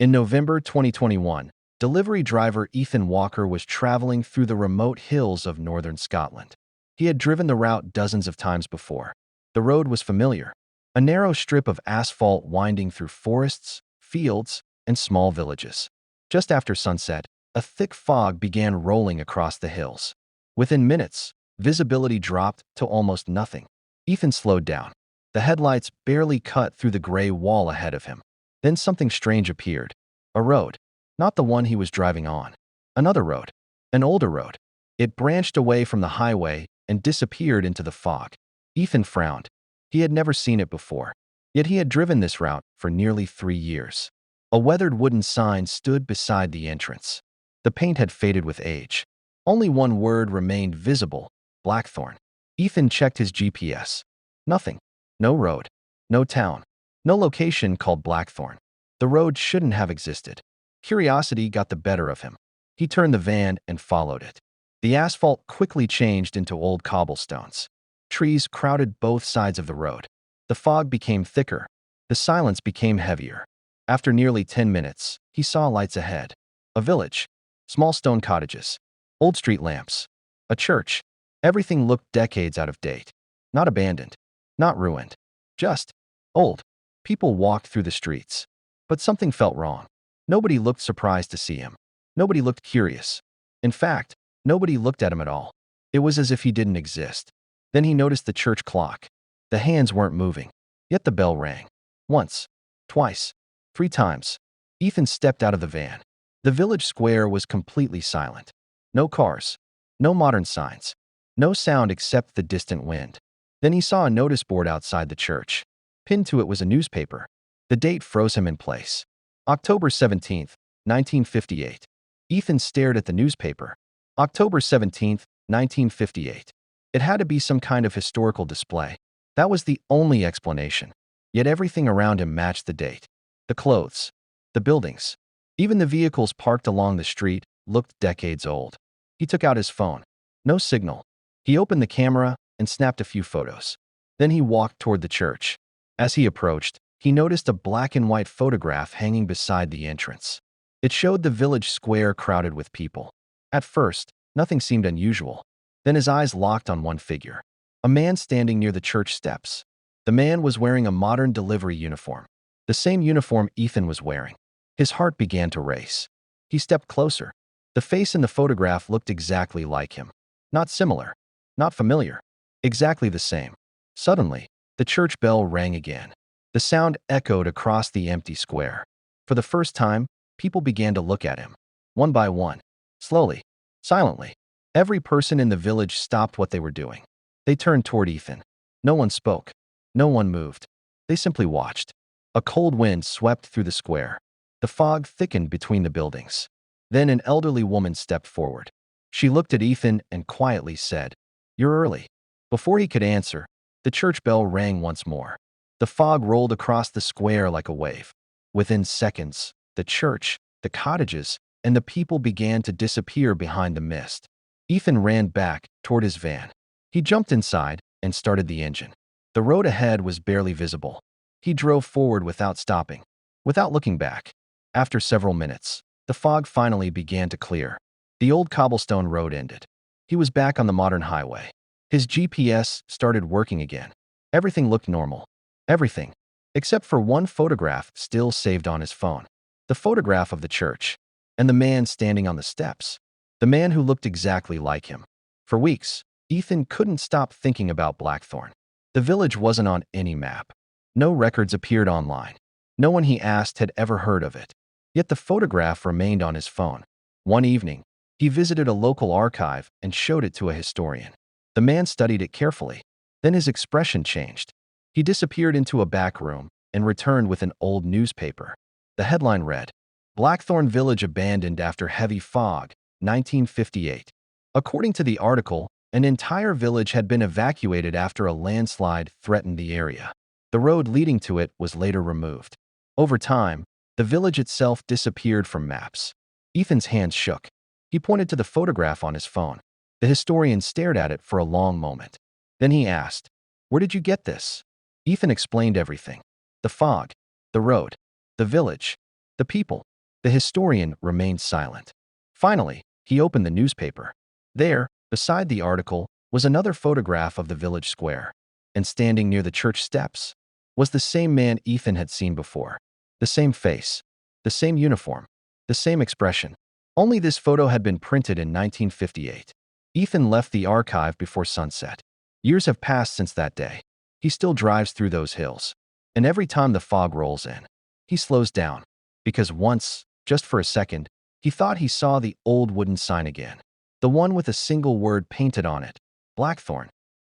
In November 2021, delivery driver Ethan Walker was traveling through the remote hills of northern Scotland. He had driven the route dozens of times before. The road was familiar, a narrow strip of asphalt winding through forests, fields, and small villages. Just after sunset, a thick fog began rolling across the hills. Within minutes, visibility dropped to almost nothing. Ethan slowed down. The headlights barely cut through the gray wall ahead of him. Then something strange appeared. A road. Not the one he was driving on. Another road. An older road. It branched away from the highway and disappeared into the fog. Ethan frowned. He had never seen it before. Yet he had driven this route for nearly 3 years. A weathered wooden sign stood beside the entrance. The paint had faded with age. Only one word remained visible: Blackthorn. Ethan checked his GPS. Nothing. No road. No town. No location called Blackthorn. The road shouldn't have existed. Curiosity got the better of him. He turned the van and followed it. The asphalt quickly changed into old cobblestones. Trees crowded both sides of the road. The fog became thicker. The silence became heavier. After nearly 10 minutes, he saw lights ahead. A village. Small stone cottages. Old street lamps. A church. Everything looked decades out of date. Not abandoned. Not ruined. Just old. People walked through the streets. But something felt wrong. Nobody looked surprised to see him. Nobody looked curious. In fact, nobody looked at him at all. It was as if he didn't exist. Then he noticed the church clock. The hands weren't moving. Yet the bell rang. Once. Twice. 3 times. Ethan stepped out of the van. The village square was completely silent. No cars. No modern signs. No sound except the distant wind. Then he saw a notice board outside the church. Pinned to it was a newspaper. The date froze him in place. October 17th, 1958. Ethan stared at the newspaper. October 17th, 1958. It had to be some kind of historical display. That was the only explanation. Yet everything around him matched the date. The clothes. The buildings. Even the vehicles parked along the street looked decades old. He took out his phone. No signal. He opened the camera and snapped a few photos. Then he walked toward the church. As he approached, he noticed a black and white photograph hanging beside the entrance. It showed the village square crowded with people. At first, nothing seemed unusual. Then his eyes locked on one figure. A man standing near the church steps. The man was wearing a modern delivery uniform. The same uniform Ethan was wearing. His heart began to race. He stepped closer. The face in the photograph looked exactly like him. Not similar. Not familiar. Exactly the same. Suddenly, the church bell rang again. The sound echoed across the empty square. For the first time, people began to look at him. One by one. Slowly. Silently. Every person in the village stopped what they were doing. They turned toward Ethan. No one spoke. No one moved. They simply watched. A cold wind swept through the square. The fog thickened between the buildings. Then an elderly woman stepped forward. She looked at Ethan and quietly said, "You're early." Before he could answer, the church bell rang once more. The fog rolled across the square like a wave. Within seconds, the church, the cottages, and the people began to disappear behind the mist. Ethan ran back toward his van. He jumped inside and started the engine. The road ahead was barely visible. He drove forward without stopping, without looking back. After several minutes, the fog finally began to clear. The old cobblestone road ended. He was back on the modern highway. His GPS started working again. Everything looked normal. Everything. Except for one photograph still saved on his phone. The photograph of the church. And the man standing on the steps. The man who looked exactly like him. For weeks, Ethan couldn't stop thinking about Blackthorn. The village wasn't on any map. No records appeared online. No one he asked had ever heard of it. Yet the photograph remained on his phone. One evening, he visited a local archive and showed it to a historian. The man studied it carefully. Then his expression changed. He disappeared into a back room and returned with an old newspaper. The headline read, "Blackthorn Village Abandoned After Heavy Fog, 1958." According to the article, an entire village had been evacuated after a landslide threatened the area. The road leading to it was later removed. Over time, the village itself disappeared from maps. Ethan's hands shook. He pointed to the photograph on his phone. The historian stared at it for a long moment. Then he asked, "Where did you get this?" Ethan explained everything. The fog, the road, the village, the people. The historian remained silent. Finally, he opened the newspaper. There, beside the article, was another photograph of the village square. And standing near the church steps was the same man Ethan had seen before. The same face, the same uniform, the same expression. Only this photo had been printed in 1958. Ethan left the archive before sunset. Years have passed since that day. He still drives through those hills. And every time the fog rolls in, he slows down. Because once, just for a second, he thought he saw the old wooden sign again. The one with a single word painted on it, Blackthorn.